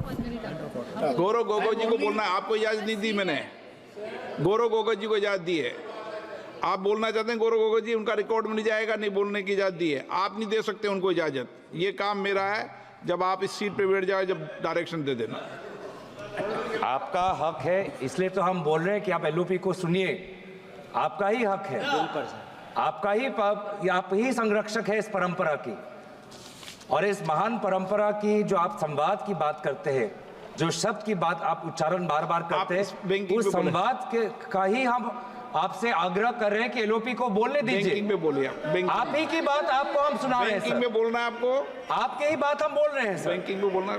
गौरव गोगोई जी को बोलना है, आपको इजाजत नहीं दी मैंने, गौरव गोगोई जी को इजाजत दी है। आप बोलना चाहते हैं गौरव गोगोई जी, उनका रिकॉर्ड में नहीं जाएगा, नहीं बोलने की इजाजत दी है, आप नहीं दे सकते उनको इजाजत। ये काम मेरा है, जब आप इस सीट पे बैठ जाए जब डायरेक्शन दे देना। आपका हक है, इसलिए तो हम बोल रहे हैं कि आप एलओपी को सुनिए, आपका ही हक है, आपका ही आप ही संरक्षक है इस परंपरा की, और इस महान परंपरा की जो आप संवाद की बात करते हैं, जो शब्द की बात आप उच्चारण बार बार करते हैं, उस संवाद के का ही हम आपसे आग्रह कर रहे हैं कि एलओपी को बोलने दीजिए। बैंकिंग में बोलिए, आप ही की बात आपको हम सुना रहे हैं। बैंकिंग में बोलना है आपको, आपके ही बात हम बोल रहे हैं सर। बैंकिंग में बोलना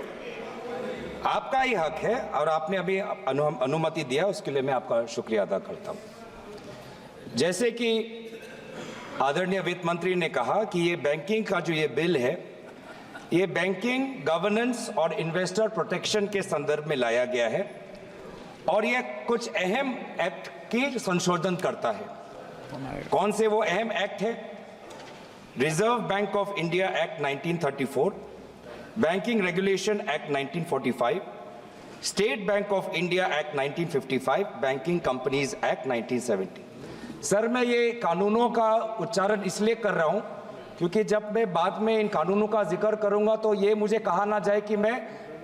आपका ही हक है, और आपने अभी अनुमति दिया, उसके लिए मैं आपका शुक्रिया अदा करता हूं। जैसे कि आदरणीय वित्त मंत्री ने कहा कि ये बैंकिंग का जो ये बिल है, ये बैंकिंग गवर्नेंस और इन्वेस्टर प्रोटेक्शन के संदर्भ में लाया गया है, और ये कुछ अहम एक्ट की संशोधन करता है। कौन से वो अहम एक्ट है? Reserve bank of India act 1934, banking regulation act 1945, state bank of India act 1955, banking companies act 1970। Sir, मैं ये कानूनों का उच्चारण इसलिए कर रहा हूं क्योंकि जब मैं बाद में इन कानूनों का जिक्र करूंगा तो ये मुझे कहा ना जाए कि मैं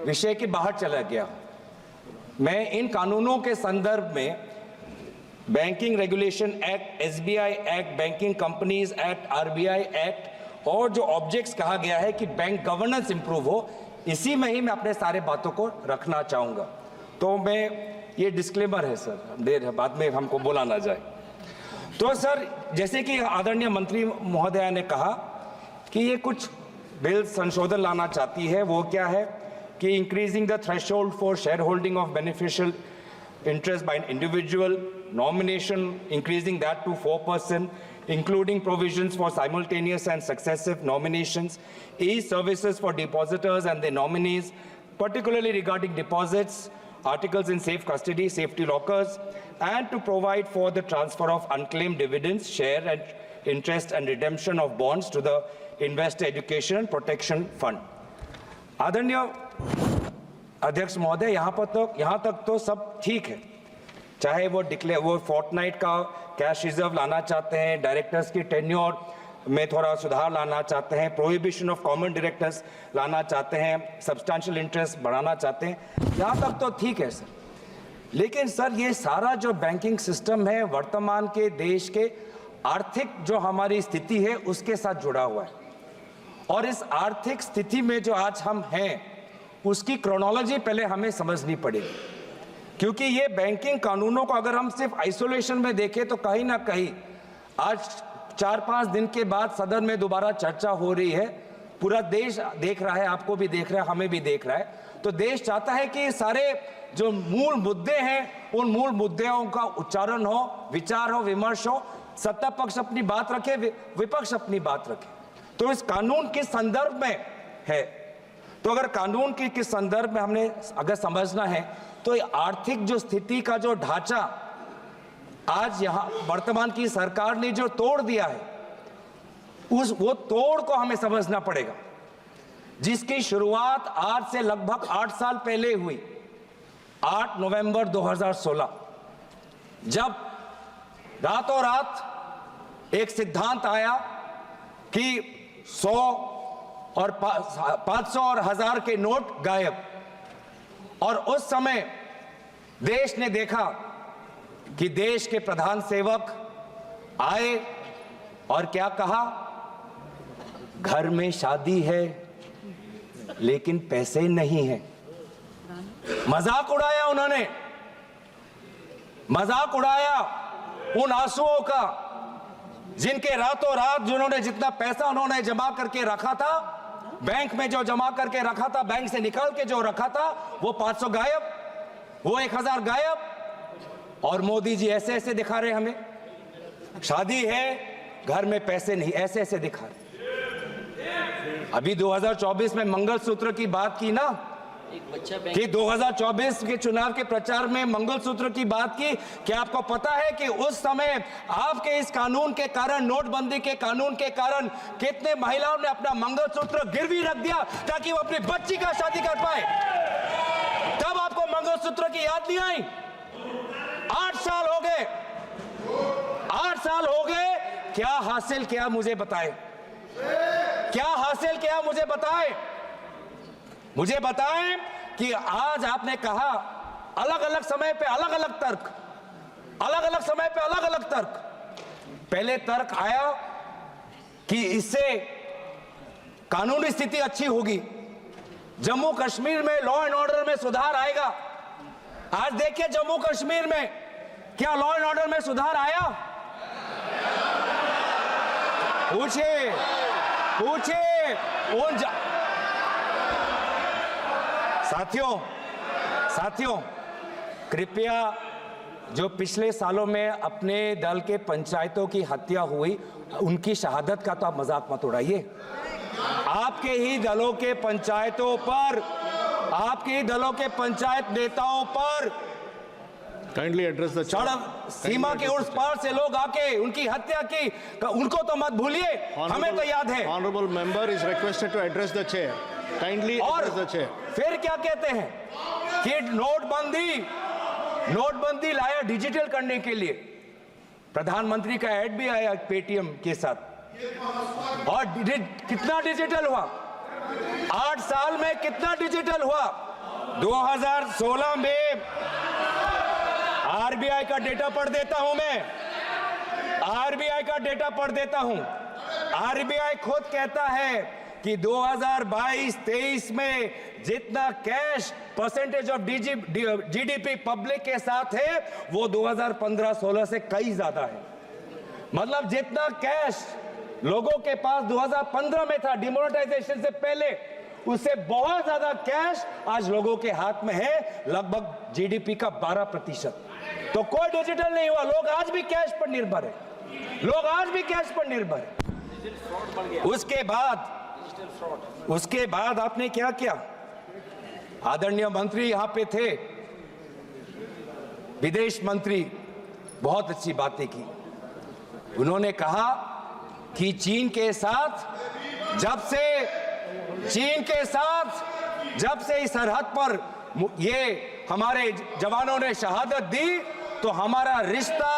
विषय के बाहर चला गया। मैं इन कानूनों के संदर्भ में banking regulation act, SBI act, banking companies act, RBI act और जो ऑब्जेक्ट्स कहा गया है कि बैंक गवर्नेंस इंप्रूव हो, इसी में ही मैं अपने सारे बातों को रखना चाहूंगा। तो मैं ये डिस्क्लेमर है सर, देर है बाद में हमको बोला ना जाए। तो सर, जैसे कि आदरणीय मंत्री महोदया ने कहा कि ये कुछ बिल संशोधन लाना चाहती है, वो क्या है कि increasing the threshold for share holding of beneficial interest by an individual, nomination increasing that to 4%, including provisions for simultaneous and successive nominations, e-services for depositors and their nominees, particularly regarding deposits, articles in safe custody, safety lockers, and to provide for the transfer of unclaimed dividends, share and interest and redemption of bonds to the Investor Education and Protection Fund. आदरणीय अध्यक्ष महोदय, यहाँ तक तो सब ठीक है, चाहे वो फोर्टनाइट का कैश रिजर्व लाना चाहते हैं, डायरेक्टर्स की टेन्योर में थोड़ा सुधार लाना चाहते हैं, प्रोहिबिशन ऑफ कॉमन डायरेक्टर्स लाना चाहते हैं, सब्सटैंशियल इंटरेस्ट बढ़ाना चाहते हैं, यहाँ तक तो ठीक है सर। लेकिन सर, ये सारा जो बैंकिंग सिस्टम है वर्तमान के देश के आर्थिक जो हमारी स्थिति है उसके साथ जुड़ा हुआ है, और इस आर्थिक स्थिति में जो आज हम हैं उसकी क्रोनोलॉजी पहले हमें समझनी पड़ेगी, क्योंकि ये बैंकिंग कानूनों को अगर हम सिर्फ आइसोलेशन में देखें तो कहीं ना कहीं आज 4-5 दिन के बाद सदन में दोबारा चर्चा हो रही है, पूरा देश देख रहा है, आपको भी देख रहा है, हमें भी देख रहा है। तो देश चाहता है कि सारे जो मूल मुद्दे हैं उन मूल मुद्दों का उच्चारण हो, विचार हो, विमर्श हो, सत्ता पक्ष अपनी बात रखे, विपक्ष अपनी बात रखे। तो इस कानून के संदर्भ में है, तो अगर कानून के किस संदर्भ में हमने अगर समझना है तो आर्थिक जो स्थिति का जो ढांचा आज यहाँ वर्तमान की सरकार ने जो तोड़ दिया है, वो तोड़ को हमें समझना पड़ेगा, जिसकी शुरुआत आज से लगभग 8 साल पहले हुई, 8 नवंबर 2016, जब रातों रात एक सिद्धांत आया कि 100 और 500 और 1000 के नोट गायब, और उस समय देश ने देखा कि देश के प्रधान सेवक आए और क्या कहा, घर में शादी है लेकिन पैसे नहीं है। मजाक उड़ाया उन्होंने, मजाक उड़ाया उन आंसुओं का जिनके रातों रात जिन्होंने जितना पैसा उन्होंने जमा करके रखा था, बैंक में जो जमा करके रखा था, बैंक से निकाल के जो रखा था, वो 500 गायब, वो 1000 गायब। और मोदी जी ऐसे ऐसे दिखा रहे हमें, शादी है घर में पैसे नहीं, ऐसे ऐसे दिखा रहे। अभी 2024 में मंगलसूत्र की बात की ना, कि 2024 के चुनाव के प्रचार में मंगलसूत्र की बात की। क्या आपको पता है कि उस समय आपके इस कानून के कारण, नोटबंदी के कानून के कारण, कितने महिलाओं ने अपना मंगलसूत्र गिरवी रख दिया ताकि वो अपनी बच्ची का शादी कर पाए? मंगलसूत्र की याद नहीं आई? 8 साल हो गए, 8 साल हो गए, क्या हासिल किया मुझे बताएं, क्या हासिल किया मुझे बताएं, मुझे बताएं कि आज आपने कहा अलग अलग समय पे अलग अलग तर्क, अलग अलग समय पे अलग अलग तर्क। पहले तर्क आया कि इससे कानूनी स्थिति अच्छी होगी, जम्मू कश्मीर में लॉ एंड ऑर्डर में सुधार आएगा। आज देखिए जम्मू कश्मीर में क्या लॉ एंड ऑर्डर में सुधार आया? पूछिए पूछिए उन साथियों कृपया जो पिछले सालों में अपने दल के पंचायतों की हत्या हुई उनकी शहादत का तो आप मजाक मत उड़ाइए। आपके ही दलों के पंचायतों पर, आपके ही दलों के पंचायत नेताओं पर काइंडली एड्रेस द सड़क सीमा के उस पार से लोग आके उनकी हत्या की, उनको तो मत भूलिए, हमें तो याद है। Honourable member is requested to address the chair, kindly address the chair. फिर क्या कहते हैं कि नोटबंदी लाया डिजिटल करने के लिए। प्रधानमंत्री का ऐड भी आया पेटीएम के साथ, और कितना डिजिटल हुआ? 8 साल में कितना डिजिटल हुआ? 2016 में आरबीआई का डेटा पढ़ देता हूं मैं, आरबीआई का डेटा पढ़ देता हूं। आरबीआई खुद कहता है कि 2022-23 में जितना cash percentage of GDP public के साथ है वो 2015-16 से कई ज्यादा है। मतलब जितना कैश लोगों के पास 2015 में था डिमोनेटाइजेशन से पहले, उससे बहुत ज्यादा कैश आज लोगों के हाथ में है, लगभग जीडीपी का 12%। तो कोई डिजिटल नहीं हुआ, लोग आज भी कैश पर निर्भर है, लोग आज भी कैश पर निर्भर है। उसके बाद आपने क्या किया? आदरणीय मंत्री यहां पे थे, विदेश मंत्री, बहुत अच्छी बातें की। उन्होंने कहा कि चीन के साथ जब से इस सरहद पर ये हमारे जवानों ने शहादत दी, तो हमारा रिश्ता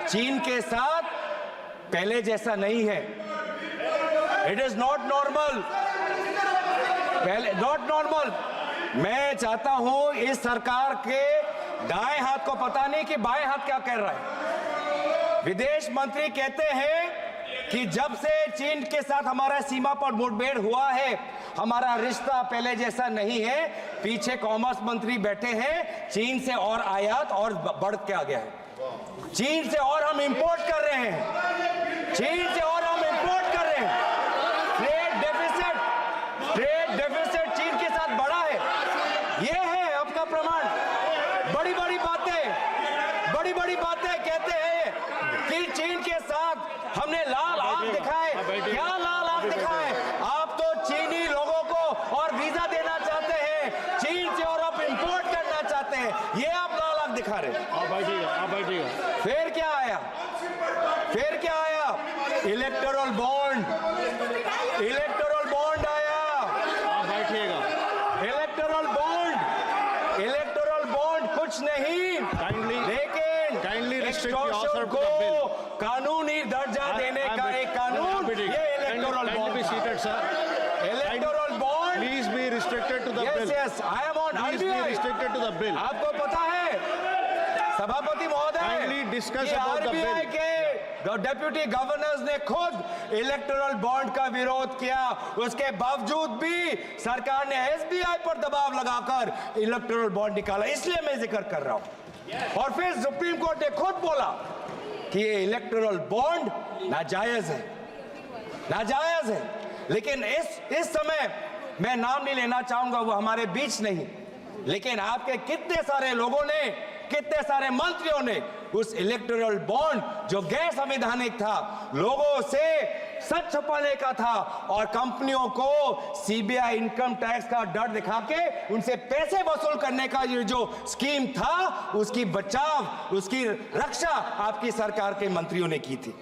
चीन के साथ पहले जैसा नहीं है। It is not normal, not normal. मैं चाहता हूं इस सरकार के दाएं हाथ को पता नहीं कि बाएं हाथ क्या कह रहा है। विदेश मंत्री कहते हैं कि जब से चीन के साथ हमारा सीमा पर मुठभेड़ हुआ है, हमारा रिश्ता पहले जैसा नहीं है। पीछे कॉमर्स मंत्री बैठे हैं, चीन से और आयात और बढ़ के आ गया है, चीन से और हम इंपोर्ट कर रहे हैं, चीन से और हम इंपोर्ट कर रहे हैं। ट्रेड डेफिसिट चीन के साथ बढ़ा है, ये है आपका प्रमाण। बड़ी बड़ी बातें कहते हैं कि चीन के साथ हमने लाल आंख दिखाए। क्या लाल आंख दिखाए? आप तो चीनी लोगों को और वीजा देना चाहते हैं, चीन से और आप इंपोर्ट करना चाहते हैं, ये आप लाल आंख दिखा रहे हैं। आप बैठिएगा। फिर क्या आया? इलेक्टोरल बॉन्ड आया। आप बैठिएगा। इलेक्टोरल बॉन्ड कुछ नहीं, काइंडली रिस्ट्रिक्ट एक्सटॉर्शन को कानूनी दर्जा देने का एक कानून, ये electoral bond. Electoral bond please be restricted to the bill. Yes, I am on restricted to the bill. आपको पता है सभापति महोदय, kindly discuss about the RBI bill. के डेप्यूटी गवर्नर्स ने खुद इलेक्टोरल बॉन्ड का विरोध किया, उसके बावजूद भी सरकार ने एसबीआई पर दबाव लगाकर इलेक्टोरल बॉन्ड निकाला। इसलिए मैं जिक्र कर रहा हूं। और फिर सुप्रीम कोर्ट ने खुद बोला कि ये इलेक्टोरल बॉन्ड नाजायज है। लेकिन इस समय मैं नाम नहीं लेना चाहूंगा, वो हमारे बीच नहीं, लेकिन आपके कितने सारे लोगों ने, कितने सारे मंत्रियों ने उस इलेक्टोरल बॉन्ड जो गैर संवैधानिक था, लोगों से सच छुपाने का था और कंपनियों को सीबीआई इनकम टैक्स का डर दिखा के उनसे पैसे वसूल करने का ये जो स्कीम था, उसकी बचाव, उसकी रक्षा आपकी सरकार के मंत्रियों ने की थी।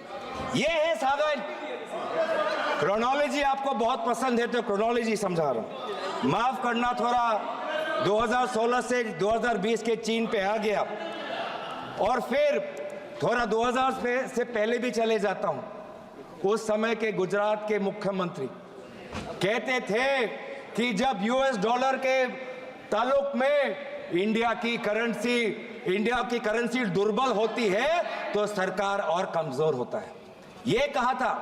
ये है सागर। क्रोनोलॉजी आपको बहुत पसंद है तो क्रोनोलॉजी समझा रहा हूं, माफ करना, थोड़ा 2016 से 2020 के चीन पे आ गया और फिर थोड़ा 2000 से पहले भी चले जाता हूं। उस समय के गुजरात के मुख्यमंत्री कहते थे कि जब यूएस डॉलर के ताल्लुक में इंडिया की करेंसी दुर्बल होती है तो सरकार और कमजोर होता है। यह कहा था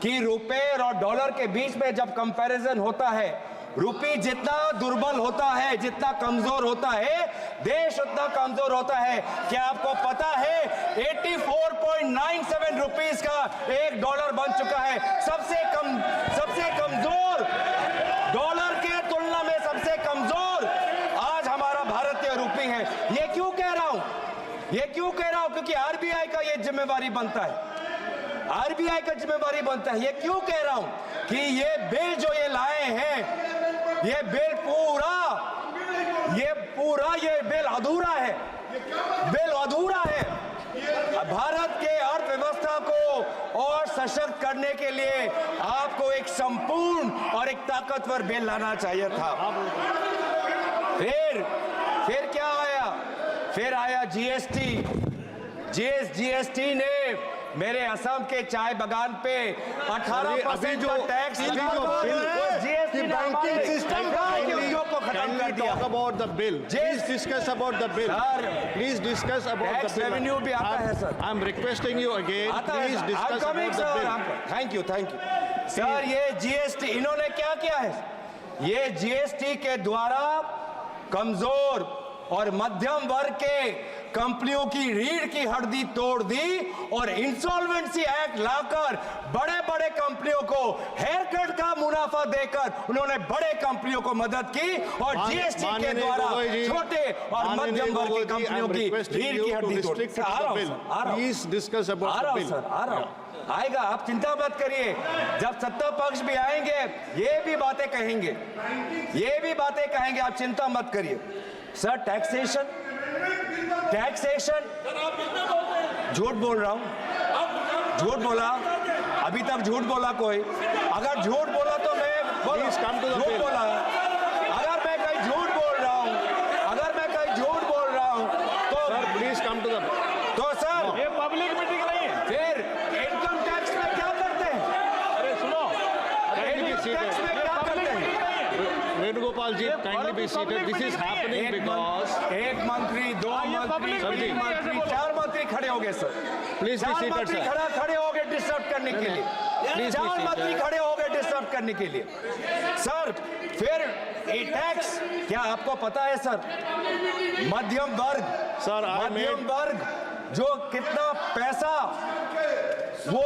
कि रुपए और डॉलर के बीच में जब कंपैरिजन होता है, रुपये जितना दुर्बल होता है, जितना कमजोर होता है, देश उतना कमजोर होता है। क्या आपको पता है 84.97 रुपीस का एक डॉलर बन चुका है। सबसे कमजोर डॉलर के तुलना में सबसे कमजोर आज हमारा भारतीय रुपये है। ये क्यों कह रहा हूं? क्योंकि आरबीआई का ये जिम्मेवारी बनता है। आरबीआई का जिम्मेवारी बनता है। ये क्यों कह रहा हूं कि ये बिल जो ये लाए हैं, ये बिल अधूरा है। भारत के अर्थव्यवस्था को और सशक्त करने के लिए आपको एक संपूर्ण और एक ताकतवर बिल लाना चाहिए था। फिर क्या आया? फिर आया जीएसटी ने मेरे असम के चाय बागान पे 18% का टैक्स बैंकिंग सिस्टम को खत्म कर दिया। Talk about the bill. Please discuss about the bill. Please discuss about the tax bill. Revenue भी आता है sir. I'm requesting you again. Please discuss about the bill. Thank you sir. ये GST इन्होंने क्या किया है? ये जीएसटी के द्वारा कमजोर और मध्यम वर्ग के कंपनियों की रीढ़ की हड्डी तोड़ दी और इंसॉल्वेंसी एक्ट लाकर बड़े कंपनियों को हेयर कट का मुनाफा देकर उन्होंने बड़े कंपनियों को मदद की और जीएसटी के द्वारा छोटे और मध्यम वर्ग की कंपनियों की रीढ़ की हड्डी तोड़। Please discuss about the bill. आ रहा हूं। आएगा, आप चिंता मत करिए। जब सत्ता पक्ष भी आएंगे ये भी बातें कहेंगे, आप चिंता मत करिए। सर टैक्सेशन झूठ बोल रहा हूं, झूठ बोला, अभी तक झूठ बोला कोई? अगर झूठ बोला तो मैं झूठ बोला। अगर मैं कहीं झूठ बोल रहा हूं तो Sir, please come to the bill. तो सर ये पब्लिक मीटिंग नहीं है। फिर इनकम टैक्स में क्या करते हैं? अरे सुनो, इनकम टैक्स में क्या करते हैं? Venugopal ji, kindly be seated. This is happening because एक मंत्री, दो मंत्री, तीन मंत्री, चार मंत्री खड़े हो गए sir. Please be seated, sir. खड़े हो गए डिस्टर्ब करने के लिए। Please be चार seated. मंत्री खड़े हो गए डिस्टर्ब करने के लिए। सर फिर ये टैक्स क्या आपको पता है सर? मध्यम वर्ग जो कितना पैसा वो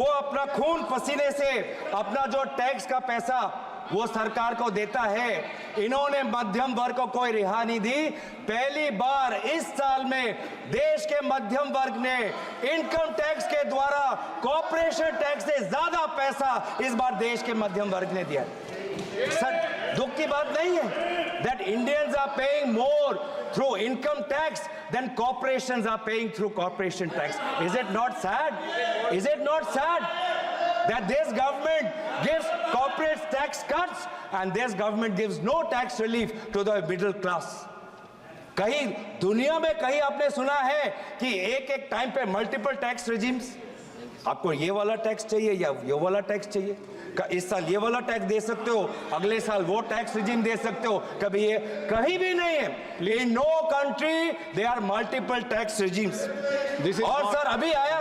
अपना खून पसीने से अपना जो टैक्स का पैसा वो सरकार को देता है। इन्होंने मध्यम वर्ग को कोई रिहा नहीं दी। पहली बार इस साल में देश के मध्यम वर्ग ने इनकम टैक्स के द्वारा कॉर्पोरेशन टैक्स से ज्यादा पैसा इस बार देश के मध्यम वर्ग ने दिया। सर दुख की बात नहीं है that Indians are paying more through income tax than corporations are paying through corporation tax. Is it not sad that this government gives corporate tax cuts and this government gives no tax relief to the middle class? कहीं दुनिया में कहीं आपने सुना है कि एक time पे मल्टीपल टैक्स रेजिम्स? आपको ये वाला टैक्स चाहिए या ये वाला टैक्स चाहिए? इस साल ये वाला टैक्स दे सकते हो, अगले साल वो टैक्स रिजीम दे सकते हो। कभी ये कहीं भी नहीं है। In no country they are multiple tax regimes. और सर अभी आया,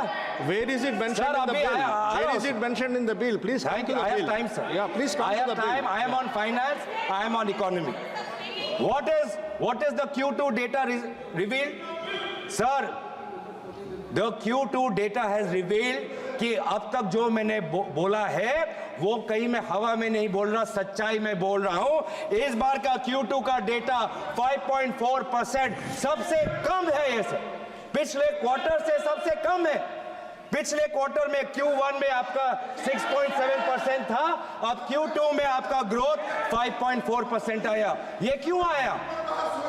where is it mentioned in the bill? Where is it mentioned in the bill? Please come to the bill. I have time, sir. Yeah, please come to the bill. I am on finance, I am on economy. What is the Q2 data revealed? Sir, the Q2 data has revealed कि अब तक जो मैंने बोला है वो कहीं मैं हवा में नहीं बोल रहा, सच्चाई में बोल रहा हूं। इस बार का Q2 का डेटा 5.4% सबसे कम है। ये सर पिछले क्वार्टर से सबसे कम है। पिछले क्वार्टर में Q1 में आपका 6.7% था, अब Q2 में आपका ग्रोथ 5.4% आया। ये क्यों आया?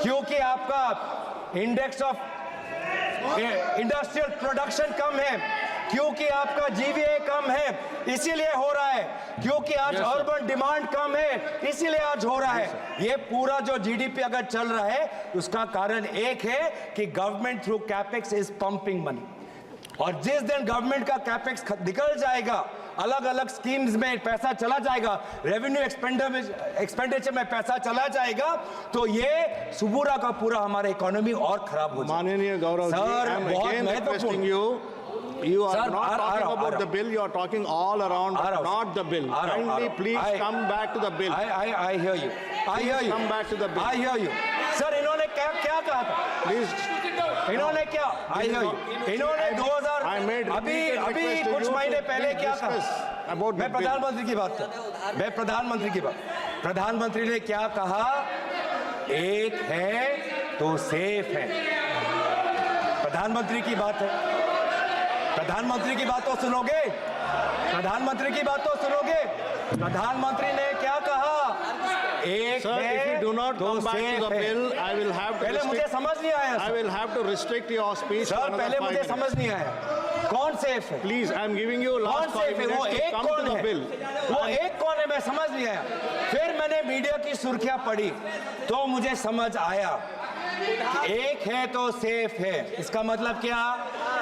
क्योंकि आपका इंडेक्स ऑफ इंडस्ट्रियल प्रोडक्शन कम है, क्योंकि आपका जीवीए कम है इसीलिए हो रहा है, क्योंकि आज अर्बन डिमांड कम है इसीलिए आज हो रहा है। ये पूरा जो जीडीपी अगर चल रहा है उसका कारण एक है कि government through capex is pumping money, और जिस दिन गवर्नमेंट का कैपेक्स निकल जाएगा, अलग अलग स्कीम्स में पैसा चला जाएगा, रेवेन्यू एक्सपेंडिचर में पैसा चला जाएगा, तो ये सुबूरा का पूरा हमारा इकोनॉमी और खराब हो जाएगा। माननीय Gaurav ji, sir, I am बहुत again requesting महत्वपूर्ण। you are Sir, not talking about the bill, you are talking all around, but not the bill. Kindly please come back to the bill. I hear you. I hear you. Come back to the bill. I hear you. Sir, इन्होंने क्या क्या कहा था? Please. इन्होंने क्या? I hear you. इन्होंने 2000 I made अभी request to कुछ you महीने to पहले please क्या discuss कहा? about the मैं bill. प्रधानमंत्री की बात कर, मैं प्रधानमंत्री की बात। प्रधानमंत्री ने क्या कहा? एक है तो सेफ है। प्रधानमंत्री की बात है, प्रधानमंत्री की बात तो सुनोगे, प्रधानमंत्री की बात तो सुनोगे। प्रधानमंत्री ने क्या कहा? एक Sir, है if you do not तो come back to safe the है। bill, I will have to पहले मुझे restrict, समझ नहीं आया I sir. will have to restrict your speech for sir, another पहले 5 मुझे minutes. समझ नहीं आया कौन सेफ है। Please, I am giving you कौन last 5 सेफ है? वो minutes to एक come कौन to the है? bill. वो एक कौन है? मैं समझ नहीं आया। फिर मैंने मीडिया की सुर्खियां पढ़ी तो मुझे समझ आया कि एक है तो सेफ है। इसका मतलब क्या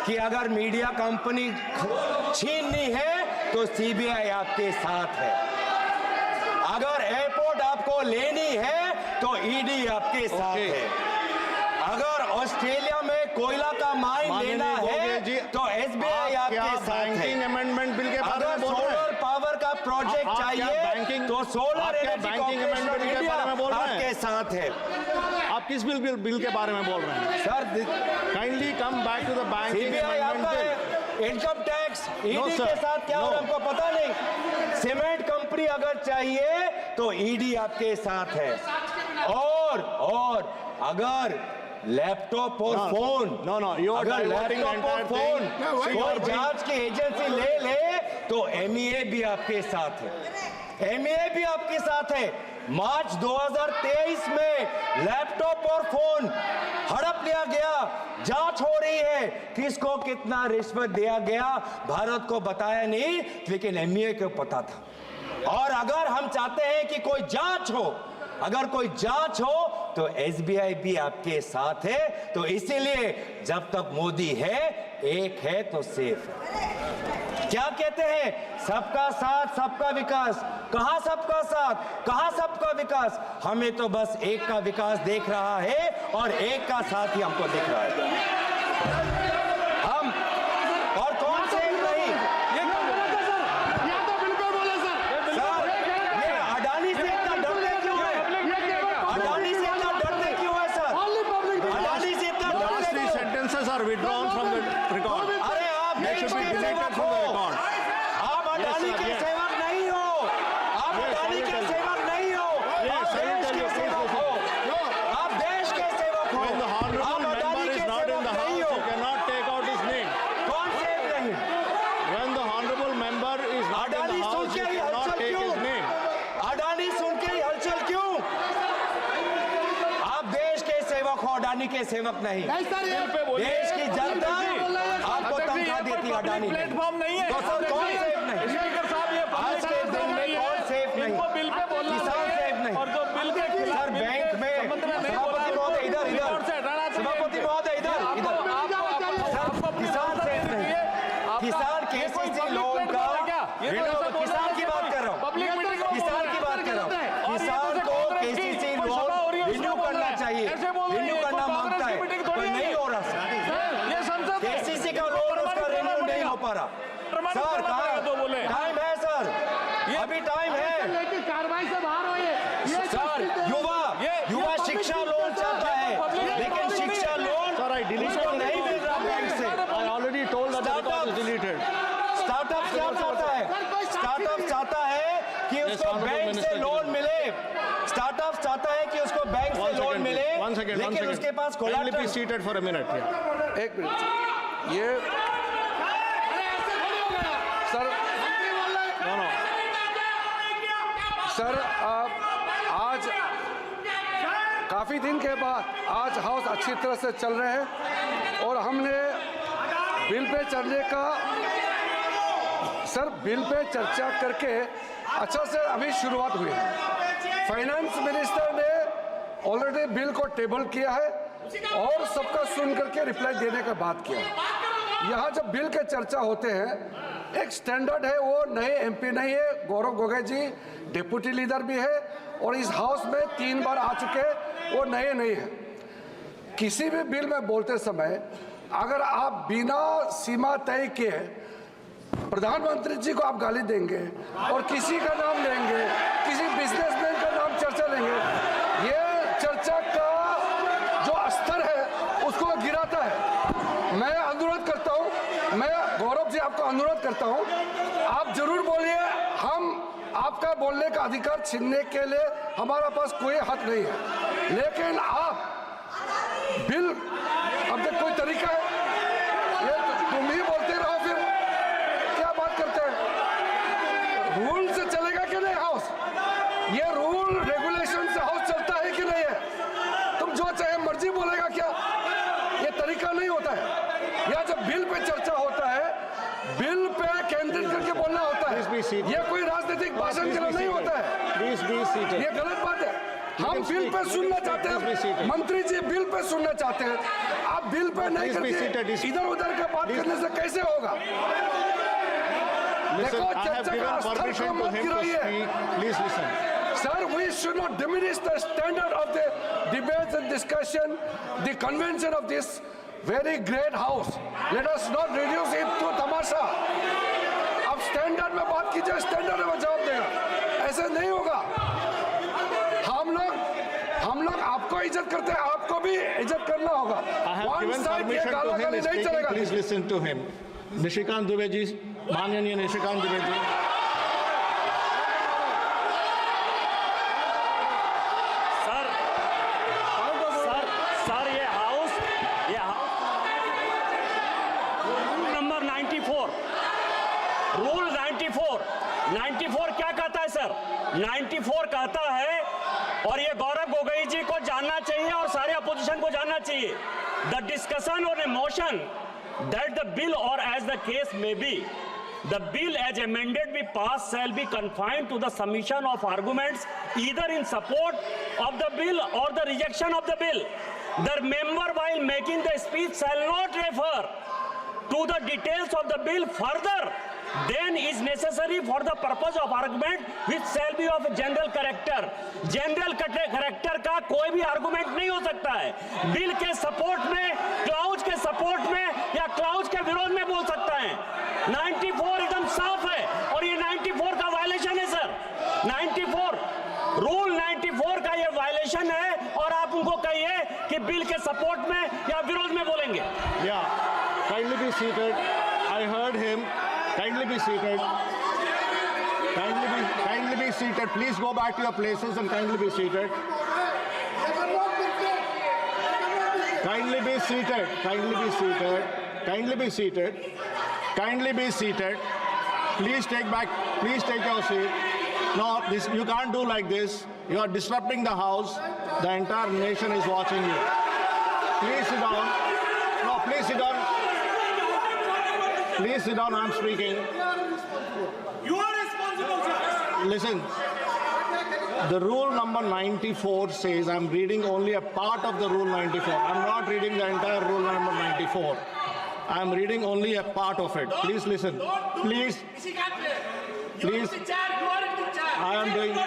कि अगर मीडिया कंपनी छीननी है तो सीबीआई आपके साथ है, अगर एयरपोर्ट आपको लेनी है तो ईडी आपके साथ Okay. है, अगर ऑस्ट्रेलिया में कोयला का माइन लेना गोगे जी, है तो एसबीआई आप क्या आपके साथ बैंकिंग है। अमेंडमेंट बिल के बारे अगर में बोल रहे सोलर हैं? पावर का प्रोजेक्ट आप क्या चाहिए बैंकिंग- तो सोलर आप क्या energy banking corporation amendment of के इंडिया बारे में बोल रहे हैं? आपके साथ है। आप किस बिल के बारे में बोल रहे हैं? Sir, kindly come back to the banking CBI आपका अमेंडमेंट बिल। है, इनकम टैक्स ईडी sir. के साथ क्या हो रहा है हमको पता नहीं। सीमेंट कंपनी अगर चाहिए तो ईडी आपके साथ है, और अगर लैपटॉप और फोन, you are अगर diverting the लैपटॉप और entire फोन thing. कोई जांच की एजेंसी ले तो एमईए भी आपके साथ है, एमईए भी आपके साथ है। मार्च 2023 में लैपटॉप और फोन हड़प लिया गया, जांच हो रही है, किसको कितना रिश्वत दिया गया भारत को बताया नहीं, लेकिन एमईए को पता था। और अगर हम चाहते हैं कि कोई जांच हो, अगर कोई जांच हो तो एसबीआई भी आपके साथ है। तो इसीलिए जब तक मोदी है, एक है तो सेफ है। क्या कहते हैं? सबका साथ सबका विकास। कहां सबका साथ, कहां सबका विकास? हमें तो बस एक का विकास देख रहा है और एक का साथ ही हमको दिख रहा है। हम और कौन से एक नहीं? सर, ये अडानी से इतना डरते क्यों है? अडानी से इतना डरते क्यों है सर? अडानी से इतना Last डरते 3 क्यों? sentences are withdrawn from the record. अरे आप They देश should be के deleted सेवक from हो, the record. आप अडानी sir, के yes. सेवक नहीं हो, आप Yes, अडानी I will के tell you. सेवक नहीं हो, Yes, आप I will देश tell के you. Please सेवक हो, आप देश के सेवक हो, When the honorable आप member अडानी is के not in सेवक the नहीं house, हो। you cannot take out his name. कौन सेवक नहीं? When the honorable member is not in Adani the soon house, के you ही cannot हलचल take क्यों? his name. अडानी सुन के ही हलचल क्यों? आप देश के सेवक हो, अडानी के सेवक नहीं। देश की जनता आपको तनख्वाह देती है, अडानी नहीं। प्लेटफॉर्म नहीं है। तो सर कौन सेफ नहीं? स्पीकर साहब, ये आज के दिन में कौन सेफ नहीं? इनको बिल पे बोलना किसान चाहिए। सेफ नहीं। और जो बिल के खिलाफ सर बैंक में संबंध में नहीं बोला सभापति महोदय इधर रिकॉर्ड से हटाना चाहिए। सभापति महोदय इधर आपको अपनी किसान बात सेफ करनी नहीं। चाहिए। किसान ये कोई केसीसी public लोन का platform है क्या? ये तो रिन्यू- ऐसा बोल रहा किसान है की बात कर रहा हूँ, पब्लिक मीटिंग में किसान बोल की रहा है। बात कर रहा हूँ। और ये किसान तो को कांग्रेस की केसीसी कोई सभा हो रही है, लोन उसमें रिन्यू बोल करना रहे हैं। चाहिए, ऐसे बोल रहे हैं, रिन्यू ये करना कोई मांगता कांग्रेस है, की मीटिंग पर थोड़ी है नहीं ये। हो रहा सर। ये संसद है। केसीसी का लोन उसका रिन्यू नहीं हो पा रहा। प्रमाणित सर करना पड़ेगा तो बोले। टाइम है सर, अभी टाइम है। कार्रवाई से बाहर हो ये सर युवा शिक्षा लोन चाहता है, लेकिन शिक्षा लोन Sir, I deleted उसको the नहीं मिल रहा बैंक से। I already told that the record is deleted. Startup क्या चाहता है? स्टार्टअप चाहता है कि उसको honorable बैंक से minister. लोन मिले। स्टार्टअप चाहता है कि उसको बैंक से लोन मिले, One second. लेकिन उसके पास Kindly collateral. be seated for a minute here. एक मिनट, ये सर No. सर आज काफ़ी दिन के बाद आज हाउस अच्छी तरह से चल रहे हैं और हमने बिल पे चलने का सर बिल पे चर्चा करके अच्छा से अभी शुरुआत हुई है। फाइनेंस मिनिस्टर ने ऑलरेडी बिल को टेबल किया है और सबका सुन करके रिप्लाई देने का बात किया है। यहाँ जब बिल के चर्चा होते हैं एक स्टैंडर्ड है, वो नए एमपी नहीं है, गौरव गोगोई जी डिप्टी लीडर भी है और इस हाउस में 3 बार आ चुके, वो नए नहीं है। किसी भी बिल में बोलते समय अगर आप बिना सीमा तय किए प्रधानमंत्री जी को आप गाली देंगे और किसी का नाम लेंगे, किसी बिजनेसमैन का नाम चर्चा लेंगे, ये चर्चा का जो स्तर है उसको गिराता है। मैं अनुरोध करता हूं, मैं गौरव जी आपको अनुरोध करता हूं, आप जरूर बोलिए, हम आपका बोलने का अधिकार छीनने के लिए हमारा पास कोई हक नहीं है, लेकिन आप बिल अब तक कोई तरीका है, ये तुम ही बोलते रहो, फिर क्या बात करते हैं? रूल से चलेगा कि नहीं हाउस? ये रूल रेगुलेशन से हाउस चलता है कि नहीं है? तुम जो चाहे मर्जी बोलेगा क्या? ये तरीका नहीं होता है। या जब बिल पे चर्चा होता है, बिल पे केंद्रित करके बोलना होता है, ये कोई राजनीतिक भाषण के लिए नहीं होता है। ये गलत बात है। हम बिल पे सुनना चाहते हैं, मंत्री जी बिल पे सुनना चाहते हैं, आप बिल पे नहीं करते, इधर उधर का बात करने से कैसे होगा? देखो चर्चा का स्तर को मत गिराइए। Sir, we should not diminish the standard of the debates and discussion, the convention of this very great house. Let us not reduce it to तमाशा। अब स्टैंडर्ड में बात कीजिए, स्टैंडर्ड में जवाब देगा, ऐसे नहीं होगा। हम लोग आपको इज्जत करते हैं, आपको भी इज्जत करना होगा। One side ये गालागाली नहीं चलेगा। Please listen to him. Nishikant Dubey ji, माननीय निशिकांत दुबे जी। सर ये हाउस नंबर 94 रूल 94 क्या कहता है सर? 94 कहता है, और ये गौरव गोगोई जी को जानना चाहिए और सारे अपोजिशन को जानना चाहिए, the discussion on a motion that the bill और as the case may be the bill as amended be passed shall be confined to the submission of arguments either in support of the bill or the rejection of the bill. The member while making the speech shall not refer to the details of the bill further than is necessary for the purpose of argument which shall be of general character. General character का कोई भी argument नहीं हो सकता है। Bill के support में, clause के सपोर्ट में या क्लाउज के विरोध में बोल सकता है। 94 एकदम साफ है और ये 94 का वायलेशन है सर। 94 रूल 94 का ये वायलेशन है और आप उनको कहिए कि बिल के सपोर्ट में या विरोध में बोलेंगे। Yeah, kindly be seated. I heard him. Kindly be seated. Kindly be seated. Please go back to your places and kindly be seated. Kindly be seated. Kindly be seated. Kindly be seated. Kindly be seated. Please take your seat. No, you can't do like this. You are disrupting the house. The entire nation is watching you. Please sit down. No, please sit down. Please sit down, I'm speaking. You are responsible, sir. Listen, the rule number 94 says, I'm reading only a part of the rule 94. I'm not reading the entire rule number 94. I'm reading only a part of it. Please listen. Please. Please. I am doing.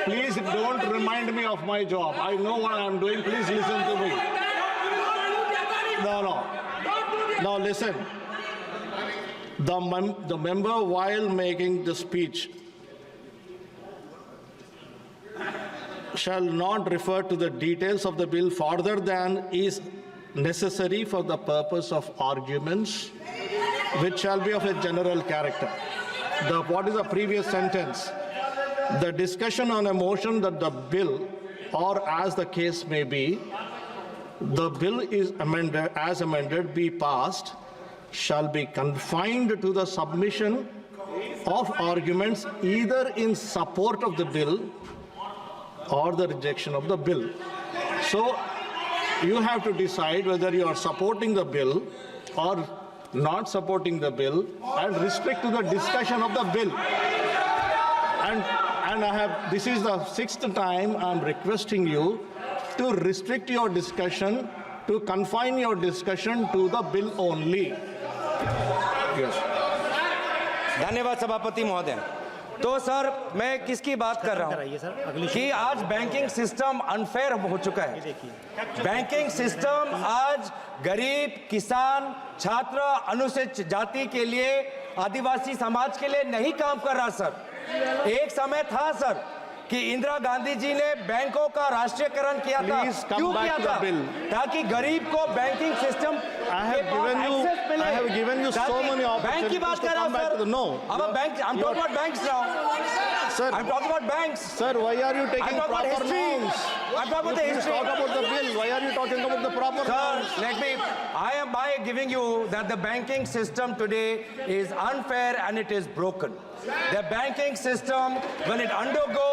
Please don't remind me of my job. I know what I am doing. Please listen to me. No. Now listen. The member, while making the speech, shall not refer to the details of the bill further than is necessary for the purpose of arguments, which shall be of a general character. What is the previous sentence? The discussion on a motion that the bill, or as the case may be, the bill is amended, as amended, be passed, shall be confined to the submission of arguments either in support of the bill or the rejection of the bill. So you have to decide whether you are supporting the bill or not supporting the bill and restrict to the discussion of the bill. And this is the 6th time I'm requesting you to restrict your discussion, to confine your discussion to the bill only. Yes. धन्यवाद सभापति महोदय। तो sir मैं किसकी बात कर रहा हूँ कि आज बैंकिंग सिस्टम अनफेयर हो चुका है। बैंकिंग सिस्टम आज गरीब, किसान, छात्र, अनुसूचित जाति के लिए, आदिवासी समाज के लिए नहीं काम कर रहा सर। एक समय था सर कि इंदिरा गांधी जी ने बैंकों का राष्ट्रीयकरण किया था। क्यों किया था? ताकि गरीब को banking system I have given you so many opportunities. Bank की बात कर रहा हूं सर। No. अब bank, I'm talking about banks now. Sir, I'm talking about banks. Sir, why are you taking I'm talking about proper history. norms? I'm talking about the Please history. talk about the bill. Why are you talking about the proper Sir, norms? let me, I am by giving you that the banking system today is unfair and it is broken. The banking system, when it undergo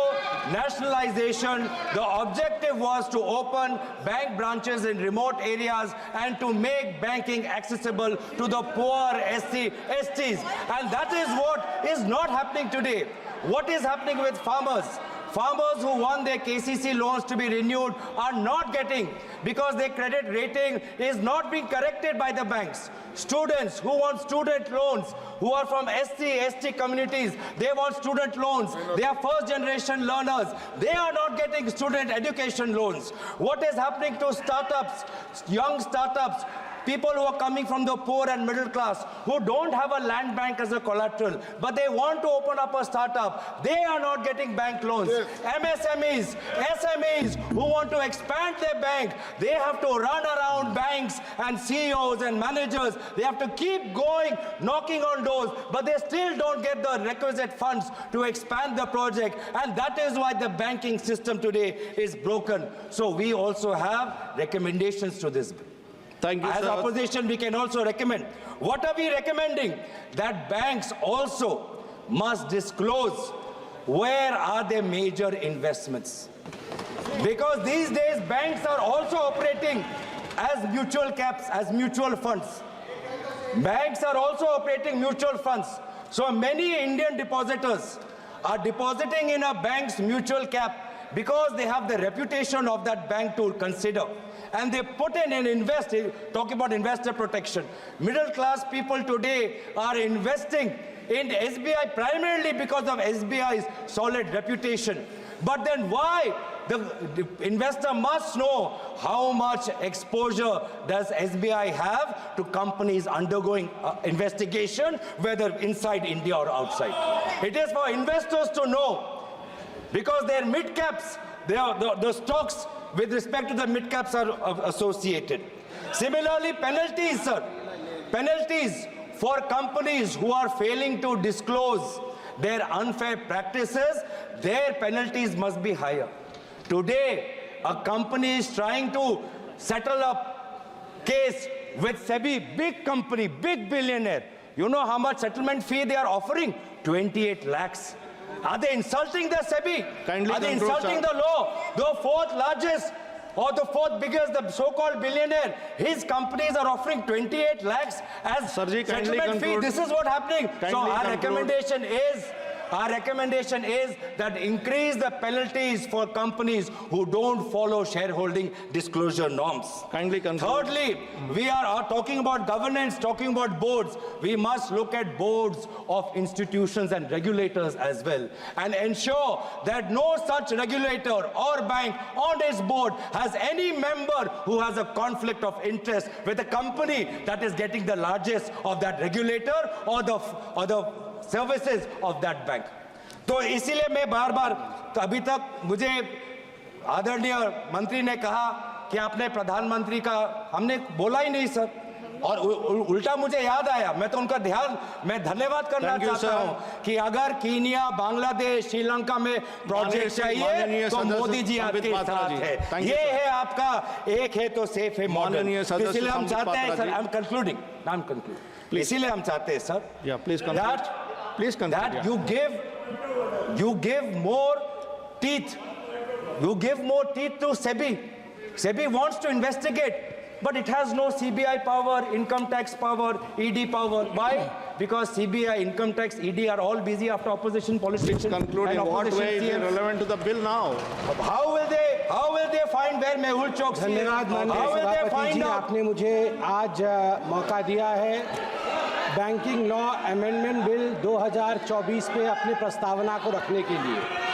nationalization, the objective was to open bank branches in remote areas and to make banking accessible to the poor STs. And that is what is not happening today. What is happening with farmers? Farmers who want their KCC loans to be renewed are not getting because their credit rating is not being corrected by the banks. Students who want student loans, who are from ST communities, they want student loans. They are first generation learners. They are not getting student education loans. What is happening to startups, young startups? People who are coming from the poor and middle class, who don't have a land bank as a collateral, but they want to open up a startup, they are not getting bank loans. MSMEs, SMEs who want to expand their bank, they have to run around banks and CEOs and managers. They have to keep going, knocking on doors, but they still don't get the requisite funds to expand the project. And that is why the banking system today is broken. So we also have recommendations to this bill. Thank you, As sir. opposition, we can also recommend. What are we recommending? That banks also must disclose where are their major investments. Because these days, banks are also operating as mutual caps, as mutual funds. Banks are also operating mutual funds. So many Indian depositors are depositing in a bank's mutual cap because they have the reputation of that bank to consider. And they put in and invest, talking about investor protection. Middle class people today are investing in SBI primarily because of SBI's solid reputation. But then why? The investor must know how much exposure does SBI have to companies undergoing investigation, whether inside India or outside. It is for investors to know, because their mid-caps, the stocks with respect to the mid-caps are associated. Similarly, penalties, sir. Penalties for companies who are failing to disclose their unfair practices, their penalties must be higher. Today, a company is trying to settle a case with SEBI, big company, big billionaire. You know how much settlement fee they are offering? 28 lakhs. Are they insulting the SEBI? Kindly are they conclude, insulting sir. the law? The fourth largest or the fourth biggest, the so-called billionaire, his companies are offering 28 lakhs as Sirji, kindly settlement fee. conclude. This is what happening. Kindly So our conclude. recommendation is that increase the penalties for companies who don't follow shareholding disclosure norms. Kindly conclude. Thirdly, we are talking about governance, talking about boards. We must look at boards of institutions and regulators as well and ensure that no such regulator or bank on its board has any member who has a conflict of interest with a company that is getting the largest of that regulator or the services of that bank. तो इसीलिए मैं बार बार, तो अभी तक मुझे आदरणीय मंत्री ने कहा कि आपने प्रधानमंत्री का, हमने बोला ही नहीं सर, और उल्टा मुझे याद आया, मैं तो उनका मैं धन्यवाद करना चाहता हूं कि अगर कीनिया, बांग्लादेश, श्रीलंका में प्रोजेक्ट चाहिए तो मोदी जी आपके साथ है. ये है आपका एक है तो सेफ है मॉडल. इसलिए हम चाहते हैं सर, आई एम कंक्लूडिंग, इसीलिए हम चाहते हैं sir, that you give more teeth to SEBI. SEBI wants to investigate. but it has no CBI power, income tax power, ED power. Why? Because CBI, income tax, ED are all busy after opposition politicians. Conclude and in what opposition way it is CMs. relevant to the bill now? How will they find where Mehul Choksi is? धन्यवाद माननीय How will they सभापति find जी, out? आपने मुझे आज मौका दिया है banking law amendment bill 2024 पे अपनी प्रस्तावना को रखने के लिए।